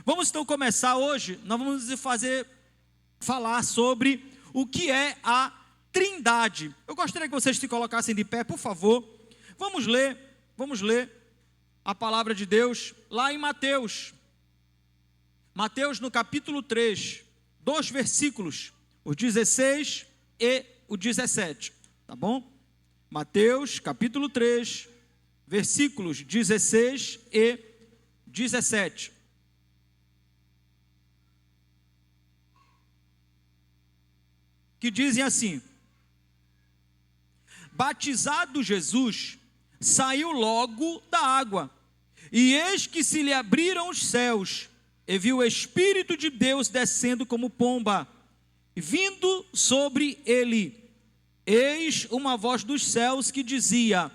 Vamos então começar hoje, nós vamos falar sobre o que é a Trindade. Eu gostaria que vocês se colocassem de pé, por favor. Vamos ler a palavra de Deus lá em Mateus. Mateus no capítulo 3, 2 versículos, o 16 e o 17, tá bom? Mateus capítulo 3, versículos 16 e 17. Que dizem assim: batizado Jesus, saiu logo da água, e eis que se lhe abriram os céus, e viu o Espírito de Deus descendo como pomba, vindo sobre ele. Eis uma voz dos céus que dizia: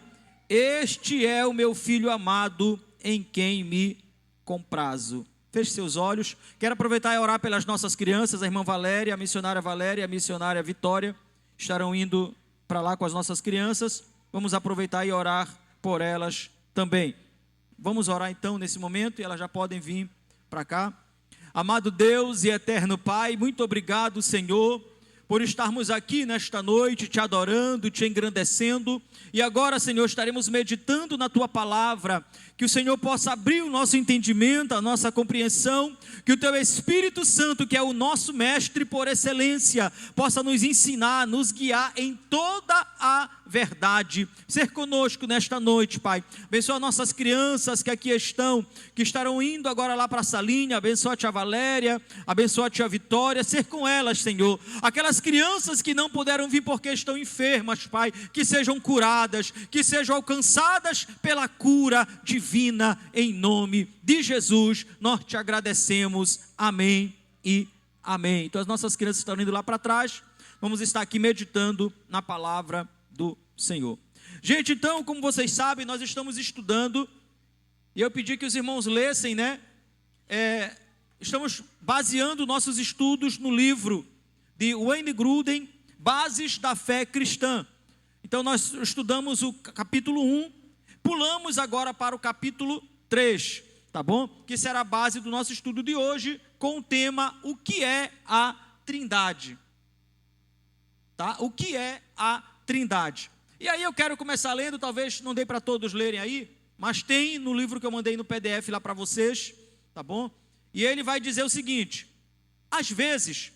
este é o meu filho amado, em quem me comprazo. Feche seus olhos. Quero aproveitar e orar pelas nossas crianças. A irmã Valéria, a missionária Vitória estarão indo para lá com as nossas crianças. Vamos aproveitar e orar por elas também. Vamos orar então nesse momento, e elas já podem vir para cá. Amado Deus e eterno Pai, muito obrigado, Senhor, por estarmos aqui nesta noite, te adorando, te engrandecendo, e agora, Senhor, estaremos meditando na Tua palavra, que o Senhor possa abrir o nosso entendimento, a nossa compreensão, que o Teu Espírito Santo, que é o nosso mestre por excelência, possa nos ensinar, nos guiar em toda a verdade. Ser conosco nesta noite, Pai. Abençoa nossas crianças que aqui estão, que estarão indo agora lá para a salinha. Abençoa a tia Valéria, abençoa a tia Vitória. Ser com elas, Senhor. Aquelas crianças que não puderam vir porque estão enfermas, Pai, que sejam curadas, que sejam alcançadas pela cura divina, em nome de Jesus. Nós te agradecemos. Amém e amém. Então as nossas crianças estão indo lá para trás. Vamos estar aqui meditando na palavra do Senhor. Gente, então, como vocês sabem, nós estamos estudando, e eu pedi que os irmãos lessem, né? Estamos baseando nossos estudos no livro de Wayne Grudem, Bases da Fé Cristã. Então nós estudamos o capítulo 1, pulamos agora para o capítulo 3, tá bom? Que será a base do nosso estudo de hoje, com o tema: o que é a Trindade? Tá? O que é a Trindade? E aí eu quero começar lendo, talvez não dê para todos lerem aí, mas tem no livro que eu mandei no PDF lá para vocês, tá bom? E ele vai dizer o seguinte: às vezes,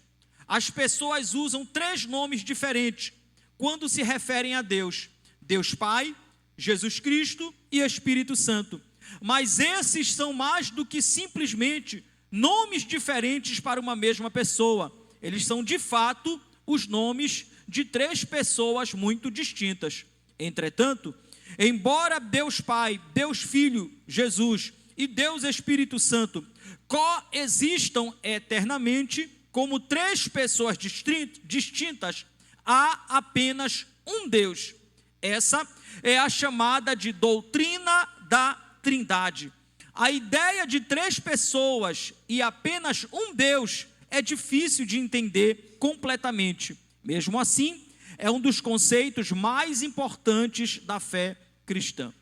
as pessoas usam 3 nomes diferentes quando se referem a Deus: Deus Pai, Jesus Cristo e Espírito Santo. Mas esses são mais do que simplesmente nomes diferentes para uma mesma pessoa. Eles são de fato os nomes de 3 pessoas muito distintas. Entretanto, embora Deus Pai, Deus Filho, Jesus e Deus Espírito Santo coexistam eternamente como 3 pessoas distintas, há apenas um Deus. Essa é a chamada de doutrina da Trindade. A ideia de 3 pessoas e apenas um Deus é difícil de entender completamente. Mesmo assim, é um dos conceitos mais importantes da fé cristã.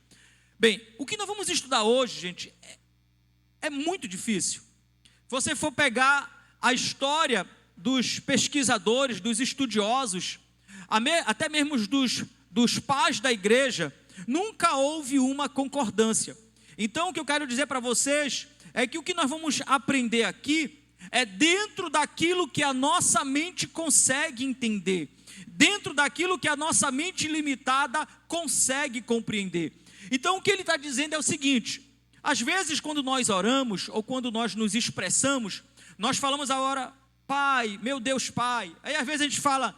Bem, o que nós vamos estudar hoje, gente, é muito difícil. Se você for pegar a história dos pesquisadores, dos estudiosos, até mesmo dos pais da igreja, nunca houve uma concordância. Então, o que eu quero dizer para vocês é que o que nós vamos aprender aqui é dentro daquilo que a nossa mente consegue entender, dentro daquilo que a nossa mente limitada consegue compreender. Então o que ele está dizendo é o seguinte: às vezes quando nós oramos, ou quando nós nos expressamos, nós falamos agora, Pai, meu Deus Pai, aí às vezes a gente fala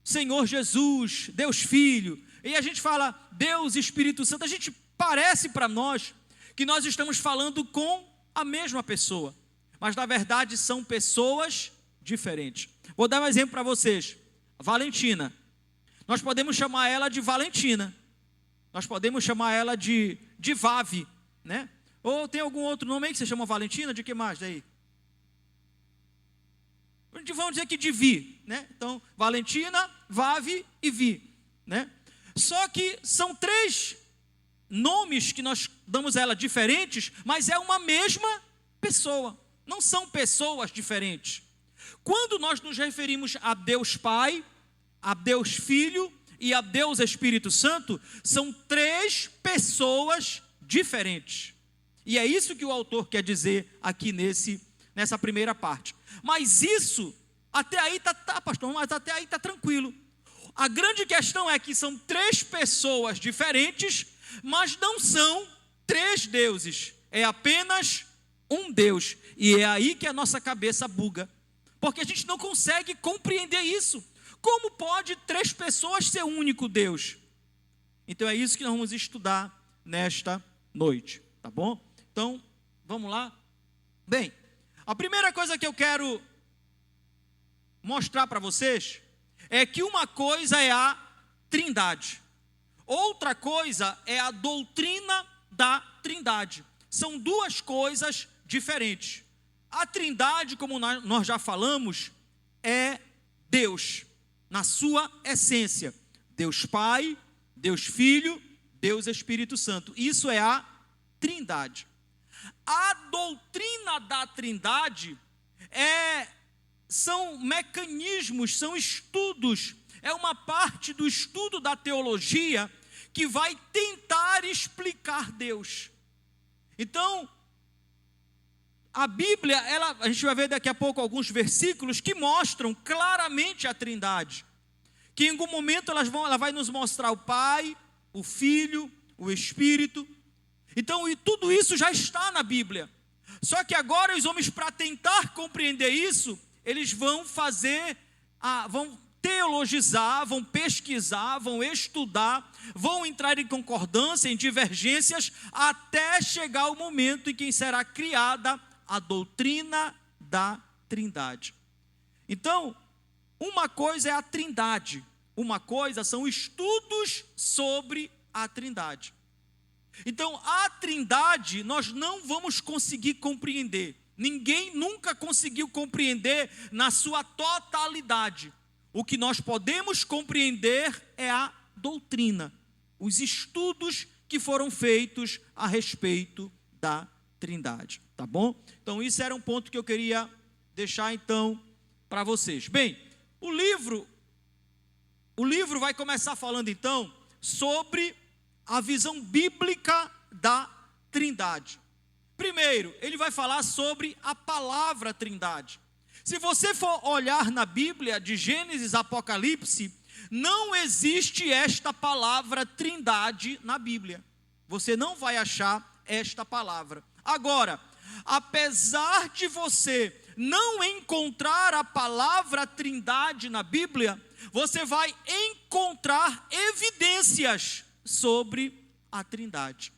Senhor Jesus, Deus Filho, e a gente fala Deus Espírito Santo. A gente parece para nós que nós estamos falando com a mesma pessoa, mas na verdade são pessoas diferentes. Vou dar um exemplo para vocês. Valentina, nós podemos chamar ela de Valentina, nós podemos chamar ela de Vave, né? Ou tem algum outro nome aí que você chama Valentina? De que mais daí? Vamos dizer que de Vi, né? Então, Valentina, Vave e Vi, né? Só que são 3 nomes que nós damos a ela diferentes, mas é uma mesma pessoa. não são pessoas diferentes. Quando nós nos referimos a Deus Pai, a Deus Filho e a Deus Espírito Santo, são 3 pessoas diferentes. E é isso que o autor quer dizer aqui nessa primeira parte. Mas isso, até aí pastor, mas até aí está tranquilo. A grande questão é que são 3 pessoas diferentes, mas não são 3 deuses. É apenas um Deus. E é aí que a nossa cabeça buga. Porque a gente não consegue compreender isso. Como pode 3 pessoas ser um único Deus? Então é isso que nós vamos estudar nesta noite, tá bom? Então, vamos lá? Bem, a primeira coisa que eu quero mostrar para vocês é que uma coisa é a Trindade, outra coisa é a doutrina da Trindade. São 2 coisas diferentes. A Trindade, como nós já falamos, é Deus, na sua essência. Deus Pai, Deus Filho, Deus Espírito Santo. Isso é a Trindade. A doutrina da Trindade são mecanismos, são estudos, é uma parte do estudo da teologia que vai tentar explicar Deus. Então, a Bíblia, a gente vai ver daqui a pouco alguns versículos que mostram claramente a Trindade. Que em algum momento ela vai nos mostrar o Pai, o Filho, o Espírito. Então, e tudo isso já está na Bíblia. Só que agora os homens, para tentar compreender isso, eles vão vão teologizar, vão pesquisar, vão estudar, vão entrar em concordância, em divergências, até chegar o momento em que será criada a doutrina da Trindade. Então, uma coisa é a Trindade, uma coisa são estudos sobre a Trindade. Então, a Trindade nós não vamos conseguir compreender. Ninguém nunca conseguiu compreender na sua totalidade. O que nós podemos compreender é a doutrina, os estudos que foram feitos a respeito da Trindade, tá bom? Então, isso era um ponto que eu queria deixar então para vocês. Bem, o livro vai começar falando então sobre a visão bíblica da Trindade. Primeiro, ele vai falar sobre a palavra Trindade. Se você for olhar na Bíblia, de Gênesis a Apocalipse, não existe esta palavra Trindade na Bíblia. Você não vai achar esta palavra. Agora, apesar de você não encontrar a palavra Trindade na Bíblia, você vai encontrar evidências sobre a Trindade.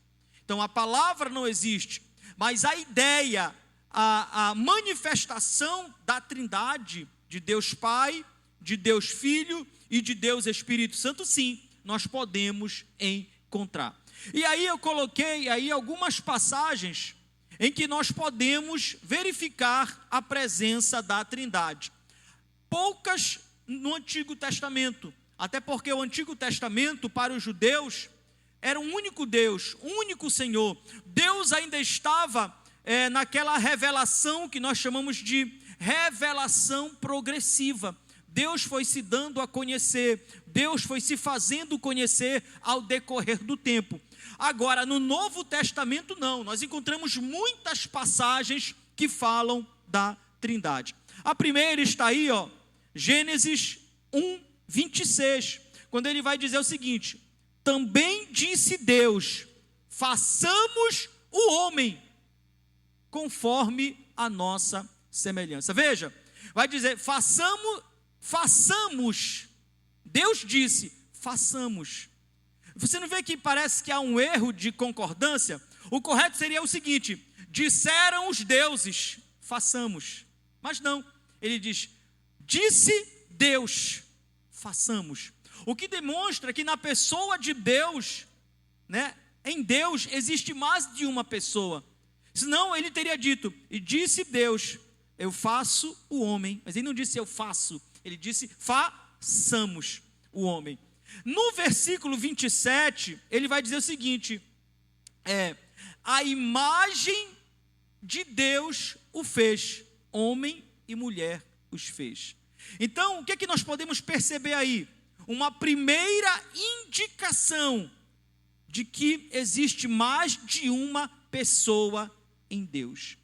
Então, a palavra não existe, mas a ideia, a manifestação da Trindade, de Deus Pai, de Deus Filho e de Deus Espírito Santo, sim, nós podemos encontrar. E aí eu coloquei aí algumas passagens em que nós podemos verificar a presença da Trindade. Poucas no Antigo Testamento, até porque o Antigo Testamento para os judeus era um único Deus, um único Senhor. Deus ainda estava naquela revelação que nós chamamos de revelação progressiva. Deus foi se dando a conhecer, Deus foi se fazendo conhecer ao decorrer do tempo. Agora, no Novo Testamento não, nós encontramos muitas passagens que falam da Trindade. A primeira está aí, Gênesis 1:26, quando ele vai dizer o seguinte: também disse Deus, façamos o homem conforme a nossa semelhança. Veja, vai dizer, façamos, Deus disse, façamos. Você não vê que parece que há um erro de concordância? O correto seria o seguinte: disseram os deuses, façamos. Mas não, ele diz, disse Deus, façamos. O que demonstra que na pessoa de Deus, em Deus existe mais de uma pessoa. Senão ele teria dito, e disse Deus, eu faço o homem. Mas ele não disse eu faço, ele disse façamos o homem. No versículo 27, ele vai dizer o seguinte, a imagem de Deus o fez, homem e mulher os fez. Então, o que é que nós podemos perceber aí? Uma primeira indicação de que existe mais de uma pessoa em Deus.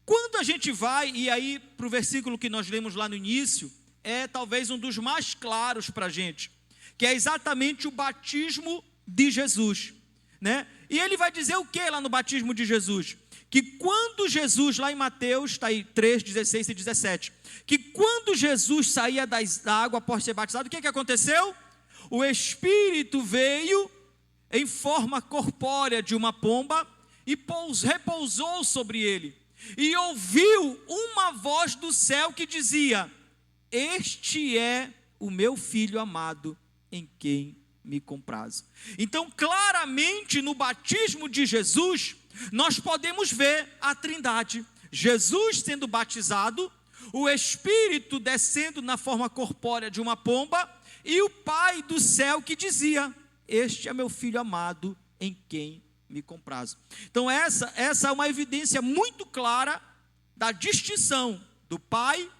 Quando a gente vai, e aí para o versículo que nós lemos lá no início, é talvez um dos mais claros para a gente, que é exatamente o batismo de Jesus, né? E ele vai dizer o que lá no batismo de Jesus? Que quando Jesus, lá em Mateus, está aí 3, 16 e 17, que quando Jesus saía da água após ser batizado, o que aconteceu? O Espírito veio em forma corpórea de uma pomba e repousou sobre ele. E ouviu uma voz do céu que dizia: este é o meu filho amado, em quem me comprazo. Então, claramente no batismo de Jesus, nós podemos ver a Trindade. Jesus sendo batizado, o Espírito descendo na forma corpórea de uma pomba, e o Pai do céu que dizia: este é meu filho amado, em quem me comprazo. Então essa é uma evidência muito clara da distinção do Pai,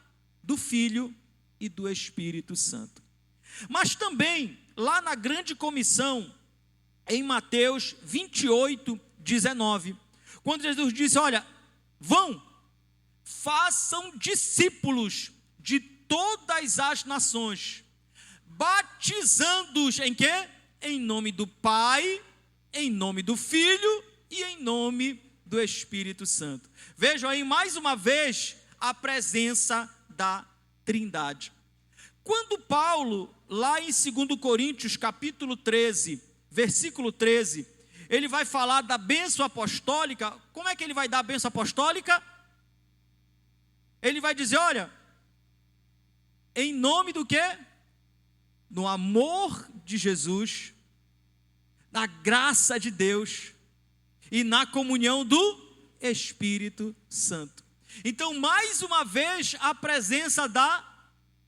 do Filho e do Espírito Santo. Mas também, lá na grande comissão, em Mateus 28, 19, quando Jesus disse: olha, vão, façam discípulos de todas as nações, batizando-os em quê? Em nome do Pai, em nome do Filho e em nome do Espírito Santo. Vejam aí mais uma vez a presença da Trindade. Quando Paulo, lá em 2 Coríntios capítulo 13, versículo 13, ele vai falar da bênção apostólica. Como é que ele vai dar a bênção apostólica? Ele vai dizer: olha, em nome do quê? No amor de Jesus, na graça de Deus e na comunhão do Espírito Santo. Então, mais uma vez, a presença da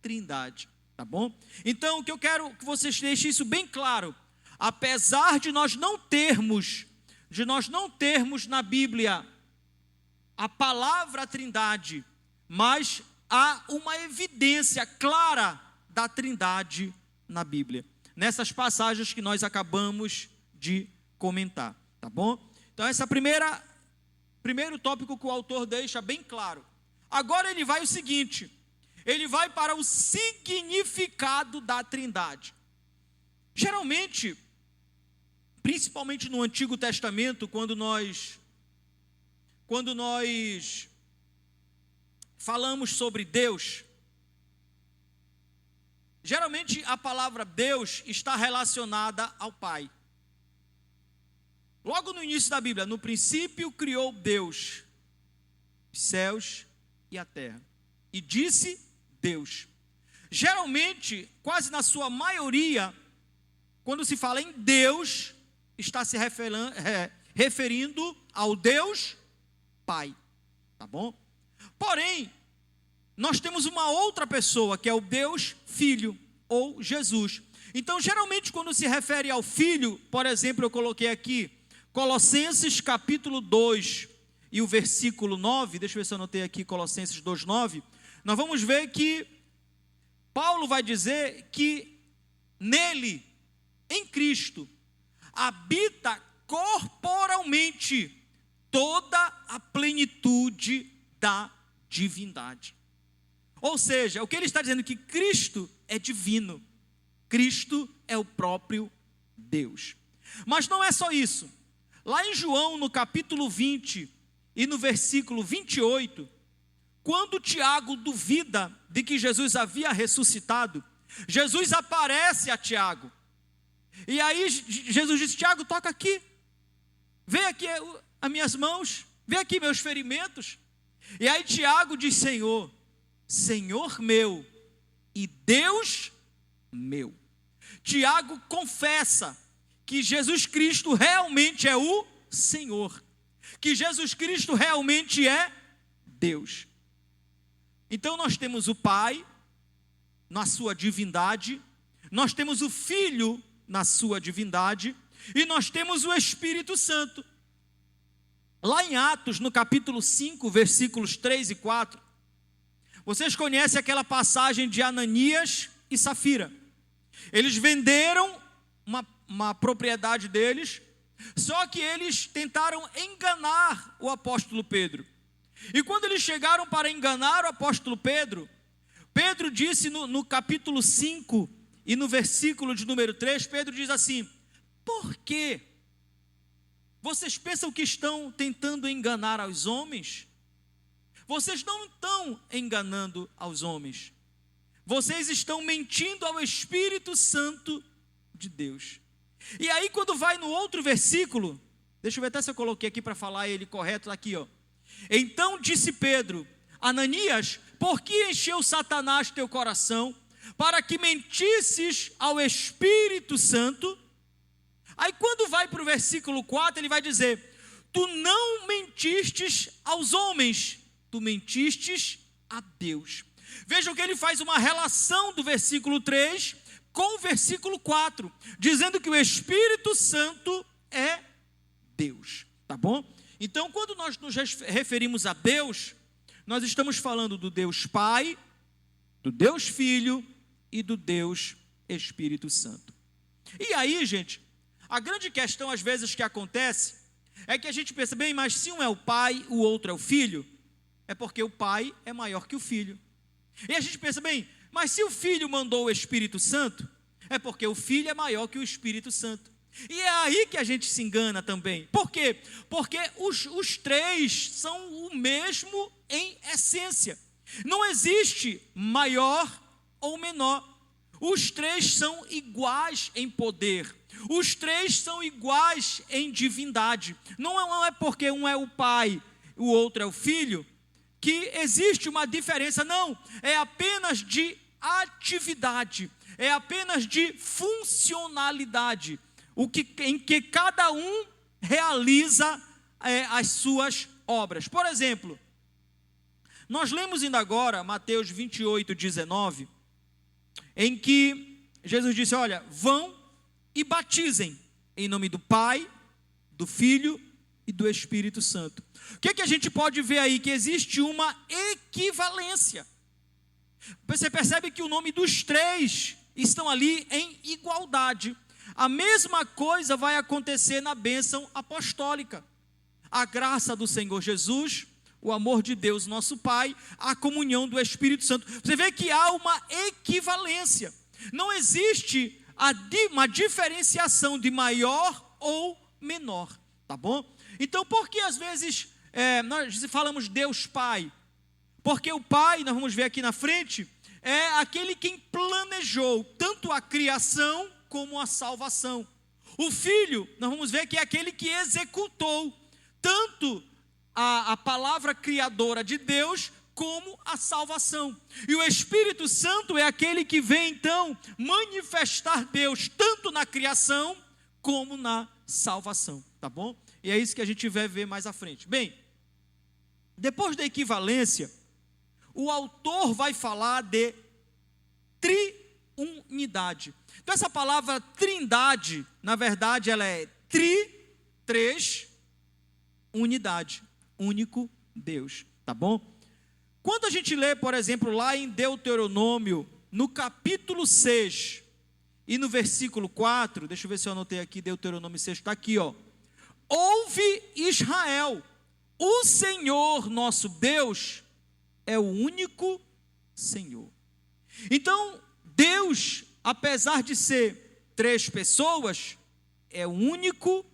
Trindade, tá bom? Então, o que eu quero que vocês deixem isso bem claro: apesar de nós não termos na Bíblia a palavra Trindade, mas há uma evidência clara da Trindade na Bíblia, nessas passagens que nós acabamos de comentar, tá bom? Então esse é o primeiro tópico que o autor deixa bem claro. Agora ele vai o seguinte, ele vai para o significado da Trindade. Geralmente, principalmente no Antigo Testamento, quando nós falamos sobre Deus, geralmente a palavra Deus está relacionada ao Pai. Logo no início da Bíblia: no princípio criou Deus os céus e a terra, e disse Deus. Geralmente, quase na sua maioria, quando se fala em Deus, está se referindo ao Deus Pai, tá bom? Porém, nós temos uma outra pessoa, que é o Deus Filho, ou Jesus. Então, geralmente, quando se refere ao Filho, por exemplo, eu coloquei aqui Colossenses capítulo 2 e o versículo 9, deixa eu ver se eu anotei aqui Colossenses 2, 9, nós vamos ver que Paulo vai dizer que nele, em Cristo, habita corporalmente toda a plenitude da divindade. Ou seja, o que ele está dizendo é que Cristo é divino, Cristo é o próprio Deus. Mas não é só isso. Lá em João, no capítulo 20 e no versículo 28, quando Tiago duvida de que Jesus havia ressuscitado, Jesus aparece a Tiago. E aí Jesus diz: Tiago, toca aqui, vê aqui as minhas mãos, vê aqui meus ferimentos. E aí Tiago diz: Senhor, Senhor meu e Deus meu. Tiago confessa que Jesus Cristo realmente é o Senhor, que Jesus Cristo realmente é Deus. Então nós temos o Pai na sua divindade, nós temos o Filho na sua divindade, e nós temos o Espírito Santo. Lá em Atos, no capítulo 5, versículos 3 e 4, vocês conhecem aquela passagem de Ananias e Safira. Eles venderam uma propriedade deles, só que eles tentaram enganar o apóstolo Pedro. E quando eles chegaram para enganar o apóstolo Pedro, Pedro disse no capítulo 5 e no versículo de número 3, Pedro diz assim: por quê? Vocês pensam que estão tentando enganar aos homens? Vocês não estão enganando aos homens. Vocês estão mentindo ao Espírito Santo de Deus. E aí quando vai no outro versículo, deixa eu ver até se eu coloquei aqui para falar ele correto, aqui ó. Então disse Pedro: Ananias, por que encheu Satanás teu coração, para que mentisses ao Espírito Santo? Aí quando vai para o versículo 4, ele vai dizer: tu não mentistes aos homens, tu mentistes a Deus. Vejam que ele faz uma relação do versículo 3 com o versículo 4, dizendo que o Espírito Santo é Deus, tá bom? Então quando nós nos referimos a Deus, nós estamos falando do Deus Pai, do Deus Filho e do Deus Espírito Santo. E aí, gente, a grande questão às vezes que acontece é que a gente pensa, bem, mas se um é o pai, o outro é o filho, é porque o pai é maior que o filho. E a gente pensa, bem, mas se o filho mandou o Espírito Santo, é porque o filho é maior que o Espírito Santo. E é aí que a gente se engana também. Por quê? Porque os três são o mesmo em essência. Não existe maior ou menor. Os três são iguais em poder. Os três são iguais em divindade. Não é porque um é o pai, o outro é o filho, que existe uma diferença. Não, é apenas de atividade, é apenas de funcionalidade, em que cada um realiza as suas obras. Por exemplo, nós lemos ainda agora Mateus 28, 19, em que Jesus disse: olha, vão e batizem em nome do Pai, do Filho e do Espírito Santo. O que a gente pode ver aí? Que existe uma equivalência. Você percebe que o nome dos três estão ali em igualdade. A mesma coisa vai acontecer na bênção apostólica. A graça do Senhor Jesus, o amor de Deus nosso Pai, a comunhão do Espírito Santo. Você vê que há uma equivalência. Não existe uma diferenciação de maior ou menor, tá bom? Então, por que às vezes nós falamos Deus Pai? Porque o Pai, nós vamos ver aqui na frente, é aquele quem planejou tanto a criação como a salvação. O Filho, nós vamos ver que é aquele que executou tanto a palavra criadora de Deus como a salvação. E o Espírito Santo é aquele que vem então manifestar Deus tanto na criação como na salvação, tá bom? E é isso que a gente vai ver mais à frente. Bem, depois da equivalência, o autor vai falar de triunidade. Então essa palavra trindade, na verdade ela é três, unidade, único Deus, tá bom? Quando a gente lê, por exemplo, lá em Deuteronômio, no capítulo 6 e no versículo 4, deixa eu ver se eu anotei aqui, Deuteronômio 6, está aqui, ó. Ouve Israel, o Senhor nosso Deus é o único Senhor. Então, Deus, apesar de ser três pessoas, é o único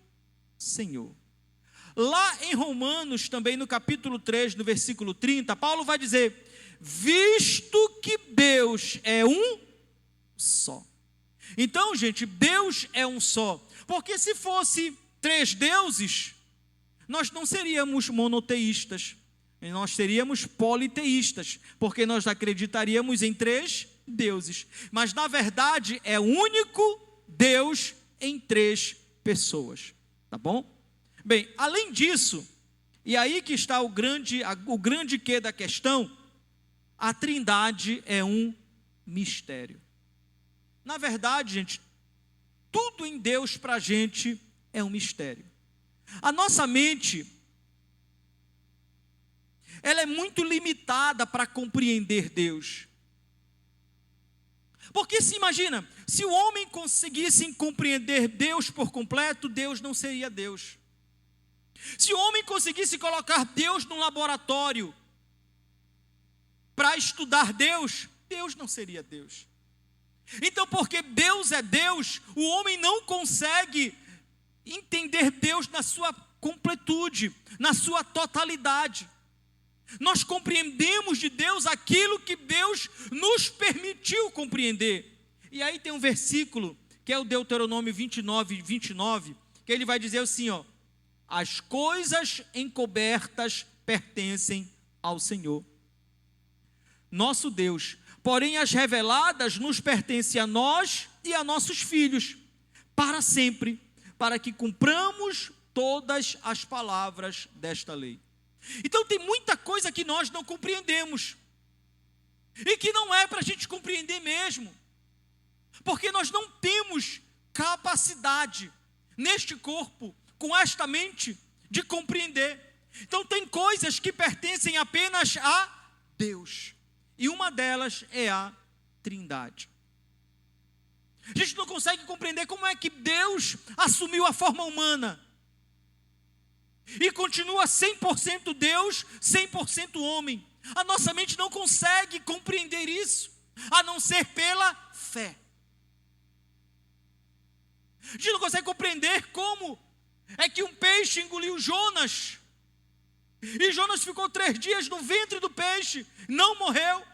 Senhor. Lá em Romanos, também no capítulo 3, no versículo 30, Paulo vai dizer: visto que Deus é um só. Então, gente, Deus é um só. Porque se fosse três deuses, nós não seríamos monoteístas, nós seríamos politeístas, porque nós acreditaríamos em três deuses. Mas na verdade é o único Deus em três pessoas, tá bom? Bem, além disso, e aí que está o grande quê da questão, a Trindade é um mistério. Na verdade, gente, tudo em Deus para a gente é um mistério. A nossa mente, ela é muito limitada para compreender Deus. Porque se imagina, se o homem conseguisse compreender Deus por completo, Deus não seria Deus. Se o homem conseguisse colocar Deus num laboratório para estudar Deus, Deus não seria Deus. Então, porque Deus é Deus, o homem não consegue entender Deus na sua completude, na sua totalidade. Nós compreendemos de Deus aquilo que Deus nos permitiu compreender. E aí tem um versículo, que é o Deuteronômio 29, que ele vai dizer assim, ó: as coisas encobertas pertencem ao Senhor, nosso Deus, porém as reveladas nos pertencem a nós e a nossos filhos, para sempre, para que cumpramos todas as palavras desta lei. Então tem muita coisa que nós não compreendemos, e que não é para a gente compreender mesmo, porque nós não temos capacidade neste corpo, com esta mente, de compreender. Então tem coisas que pertencem apenas a Deus, e uma delas é a Trindade. A gente não consegue compreender como é que Deus assumiu a forma humana e continua 100% Deus, 100% homem. A nossa mente não consegue compreender isso, a não ser pela fé. A gente não consegue compreender como é que um peixe engoliu Jonas, e Jonas ficou 3 dias no ventre do peixe, não morreu,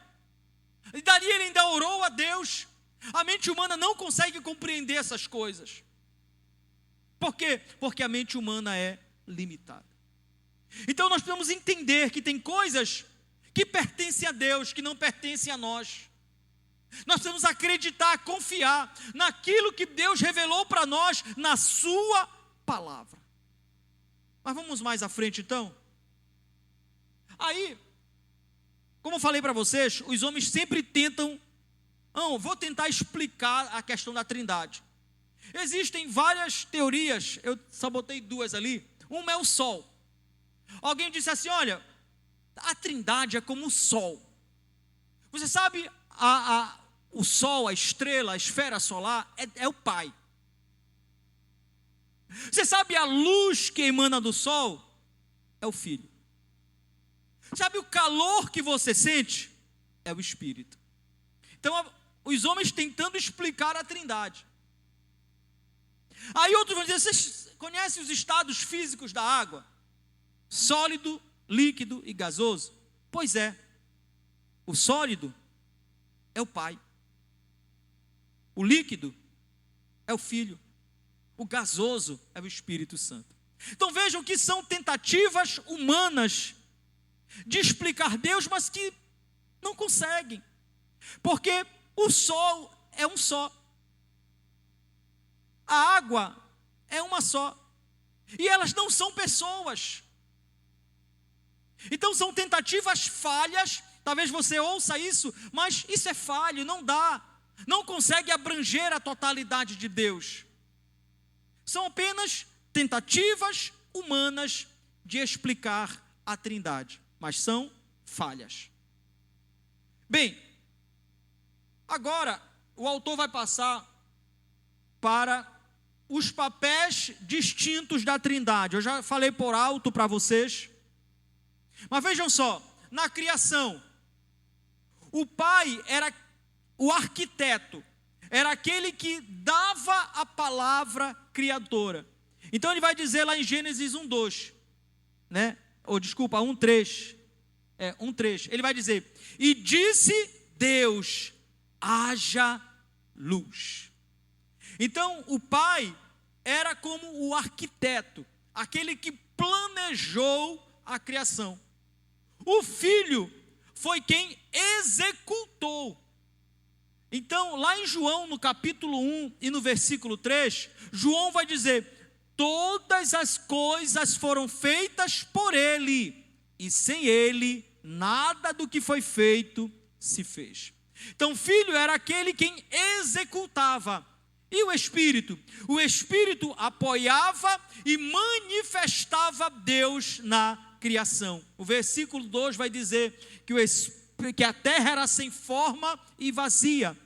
e dali ele ainda orou a Deus. A mente humana não consegue compreender essas coisas. Por quê? Porque a mente humana é limitada. Então nós precisamos entender que tem coisas que pertencem a Deus, que não pertencem a nós. Nós precisamos acreditar, confiar naquilo que Deus revelou para nós na sua palavra. Mas vamos mais à frente então. Aí, como eu falei para vocês, os homens sempre tentam, vou tentar explicar a questão da Trindade. Existem várias teorias, eu só botei 2 ali. Uma é o Sol. Alguém disse assim, olha, a Trindade é como o Sol. Você sabe, o Sol, a estrela, a esfera solar, é o Pai. Você sabe, a luz que emana do Sol é o Filho. Sabe o calor que você sente? É o Espírito. Então, os homens tentando explicar a Trindade. Aí outros vão dizer, vocês conhecem os estados físicos da água? Sólido, líquido e gasoso? Pois é, o sólido é o Pai, o líquido é o Filho, o gasoso é o Espírito Santo. Então vejam que são tentativas humanas de explicar Deus, mas que não conseguem, porque o sol é um só, a água é uma só, e elas não são pessoas. Então são tentativas falhas. Talvez você ouça isso, mas isso é falho, não dá, não consegue abranger a totalidade de Deus. São apenas tentativas humanas de explicar a Trindade, mas são falhas. Bem, agora o autor vai passar para os papéis distintos da Trindade. Eu já falei por alto para vocês, mas vejam só, na criação, o Pai era o arquiteto, era aquele que dava a palavra criadora. Então ele vai dizer lá em Gênesis 1:2, né? 1:3. 1:3. Ele vai dizer: e disse Deus, haja luz. Então o Pai era como o arquiteto, aquele que planejou a criação. O Filho foi quem executou. Então, lá em João, no capítulo 1 e no versículo 3, João vai dizer: todas as coisas foram feitas por ele, e sem ele, nada do que foi feito se fez. Então, o Filho era aquele quem executava. E o Espírito? O Espírito apoiava e manifestava Deus na criação. O versículo 2 vai dizer que a terra era sem forma e vazia,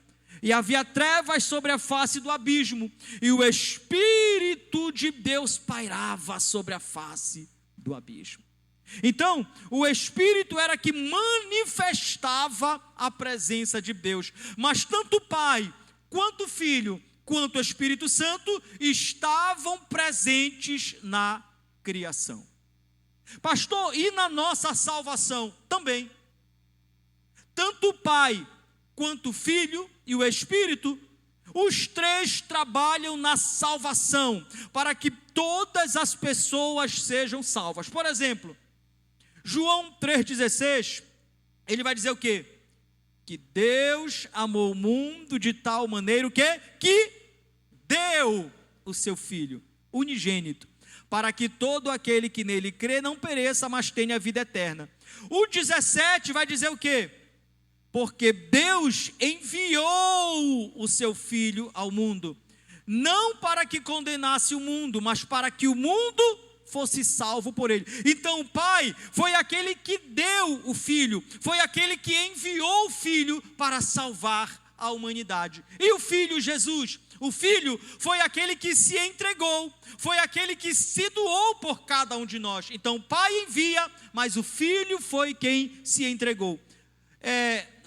e havia trevas sobre a face do abismo, e o Espírito de Deus pairava sobre a face do abismo. Então, o Espírito era que manifestava a presença de Deus, mas tanto o Pai, quanto o Filho, quanto o Espírito Santo estavam presentes na criação. Pastor, e na nossa salvação também? Tanto o Pai, quanto o Filho e o Espírito, os três trabalham na salvação, para que todas as pessoas sejam salvas. Por exemplo, João 3,16, ele vai dizer o quê? Que Deus amou o mundo de tal maneira que deu o seu Filho unigênito, para que todo aquele que nele crê não pereça, mas tenha vida eterna. O 17 vai dizer o quê? Porque Deus enviou o seu Filho ao mundo, não para que condenasse o mundo, mas para que o mundo fosse salvo por ele. Então o Pai foi aquele que deu o Filho, foi aquele que enviou o Filho para salvar a humanidade. E o Filho Jesus? O Filho foi aquele que se entregou, foi aquele que se doou por cada um de nós. Então o Pai envia, mas o Filho foi quem se entregou.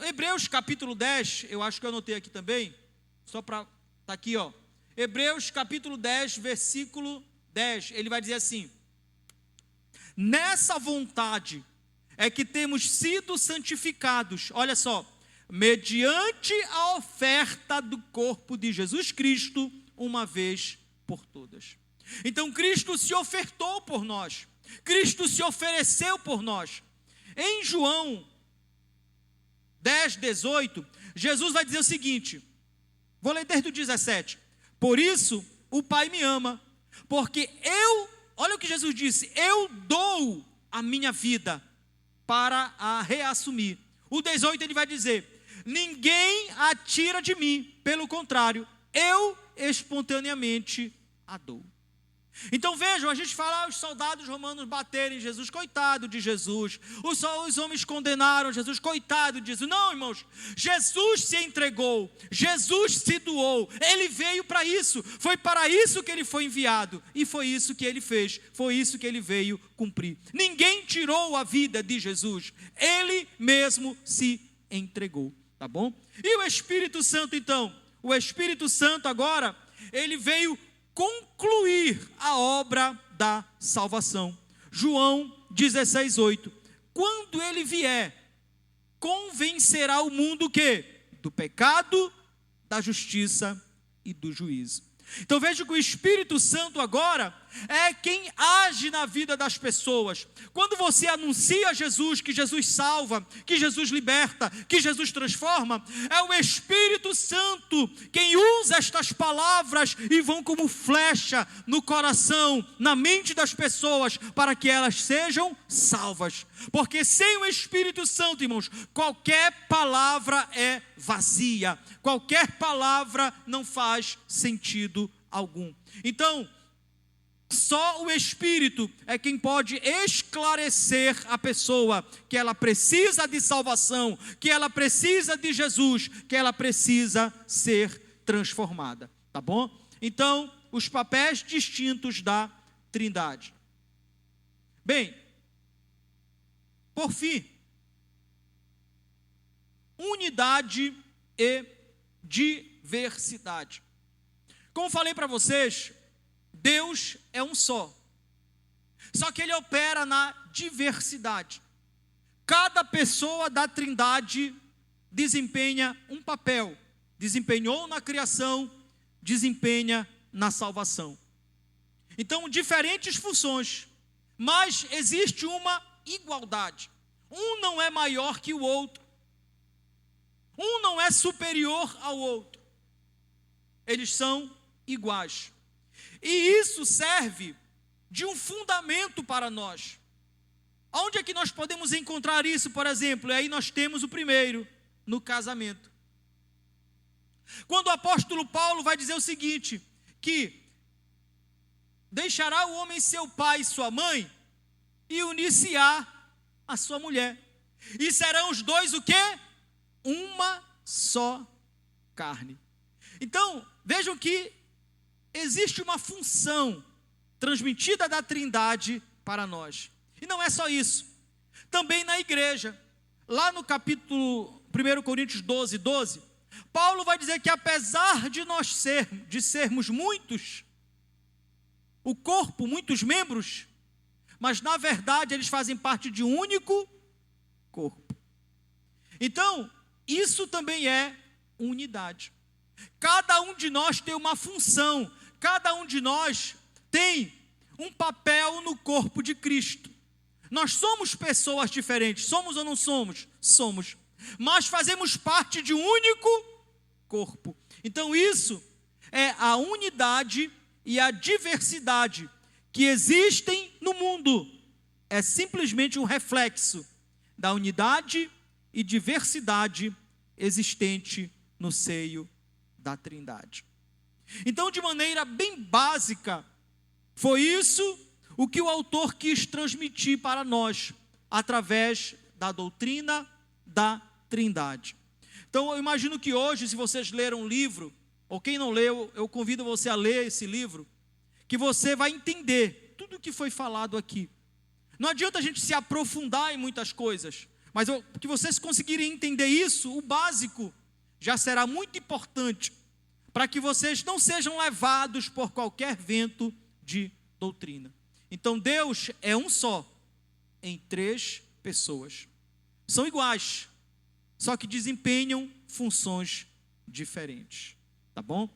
Hebreus capítulo 10, eu acho que eu anotei aqui também, só para, está aqui ó, Hebreus capítulo 10, versículo 10, ele vai dizer assim: nessa vontade é que temos sido santificados, olha só, mediante a oferta do corpo de Jesus Cristo, uma vez por todas. Então Cristo se ofertou por nós, Cristo se ofereceu por nós. Em João 10:18, Jesus vai dizer o seguinte, vou ler desde o 17, por isso o Pai me ama, porque olha o que Jesus disse, eu dou a minha vida para a reassumir. O 18 ele vai dizer, ninguém a tira de mim, pelo contrário, eu espontaneamente a dou. Então vejam, a gente fala, os soldados romanos bateram em Jesus, coitado de Jesus, os homens condenaram Jesus, coitado de Jesus. Não, irmãos, Jesus se entregou, Jesus se doou, ele veio para isso, foi para isso que ele foi enviado, e foi isso que ele fez, foi isso que ele veio cumprir. Ninguém tirou a vida de Jesus, ele mesmo se entregou, tá bom? E o Espírito Santo então? O Espírito Santo agora, ele veio concluir a obra da salvação. João 16:8. Quando ele vier, convencerá o mundo o quê? Do pecado, da justiça e do juízo. Então veja que o Espírito Santo agora é quem age na vida das pessoas. Quando você anuncia Jesus, que Jesus salva, que Jesus liberta, que Jesus transforma, é o Espírito Santo quem usa estas palavras e vão como flecha no coração, na mente das pessoas, para que elas sejam salvas. Porque sem o Espírito Santo, irmãos, qualquer palavra é vazia, qualquer palavra não faz sentido algum. Então, só o Espírito é quem pode esclarecer a pessoa que ela precisa de salvação, que ela precisa de Jesus, que ela precisa ser transformada, tá bom? Então, os papéis distintos da Trindade. Bem, por fim, unidade e diversidade. Como falei para vocês, Deus é um só que ele opera na diversidade. Cada pessoa da Trindade desempenha um papel, desempenhou na criação, desempenha na salvação. Então, diferentes funções, mas existe uma igualdade. Um não é maior que o outro, um não é superior ao outro, eles são iguais. E isso serve de um fundamento para nós. Onde é que nós podemos encontrar isso, por exemplo? E aí nós temos o primeiro, no casamento. Quando o apóstolo Paulo vai dizer o seguinte, que deixará o homem seu pai e sua mãe, e unir-se-á a sua mulher. E serão os dois o quê? Uma só carne. Então, vejam que existe uma função transmitida da Trindade para nós. E não é só isso. Também na igreja, lá no capítulo 1 Coríntios 12, Paulo vai dizer que apesar de nós sermos muitos, o corpo, muitos membros, mas na verdade eles fazem parte de um único corpo. Então, isso também é unidade. Cada um de nós tem uma função, cada um de nós tem um papel no corpo de Cristo. Nós somos pessoas diferentes, somos ou não somos? Somos, mas fazemos parte de um único corpo. Então isso é a unidade e a diversidade que existem no mundo. É simplesmente um reflexo da unidade e diversidade existente no seio da Trindade. Então, de maneira bem básica, foi isso o que o autor quis transmitir para nós, através da doutrina da Trindade. Então, eu imagino que hoje, se vocês leram um livro, ou quem não leu, eu convido você a ler esse livro, que você vai entender tudo o que foi falado aqui. Não adianta a gente se aprofundar em muitas coisas, mas que vocês conseguirem entender isso, o básico, já será muito importante, para que vocês não sejam levados por qualquer vento de doutrina. Então, Deus é um só, em 3 pessoas. São iguais, só que desempenham funções diferentes. Tá bom?